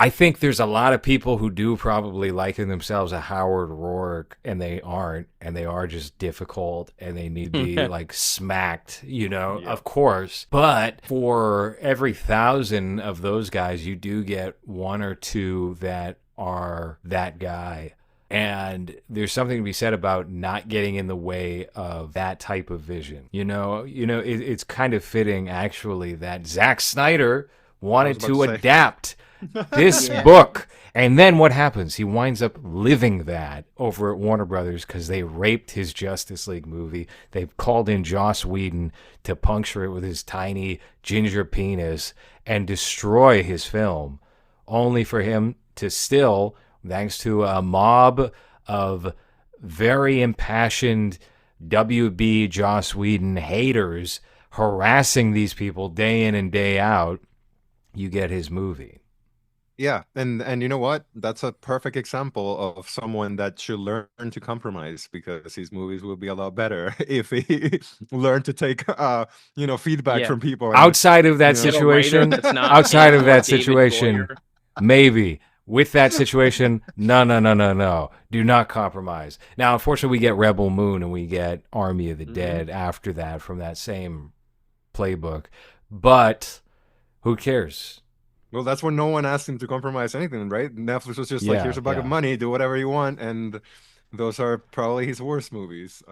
I think there's a lot of people who do probably liken themselves a Howard Roark, and they aren't, and they are just difficult, and they need to be like smacked, Yep. of course. But for every 1,000 of those guys, you do get one or two that are that guy. And there's something to be said about not getting in the way of that type of vision. It's kind of fitting actually that Zack Snyder I was wanted about to to say. adapt this Yeah. book. And then what happens? He winds up living that over at Warner Brothers because they raped his Justice League movie. They've called in Joss Whedon to puncture it with his tiny ginger penis and destroy his film, only for him to still, thanks to a mob of very impassioned WB Joss Whedon haters harassing these people day in and day out, you get his movie. Yeah, and you know what? That's a perfect example of someone that should learn to compromise because his movies will be a lot better if he learned to take feedback Yeah. from people and Outside of that you know Get a writer situation, that's not outside him of or that David situation, Goyer. maybe. With that situation, no, no, no, no, no. Do not compromise. Now, unfortunately, we get Rebel Moon and we get Army of the Hmm. Dead after that from that same playbook. But who cares? well, that's when no one asked him to compromise anything, right? Netflix was just like, Yeah, here's a bag of yeah. money, do whatever you want, and those are probably his worst movies.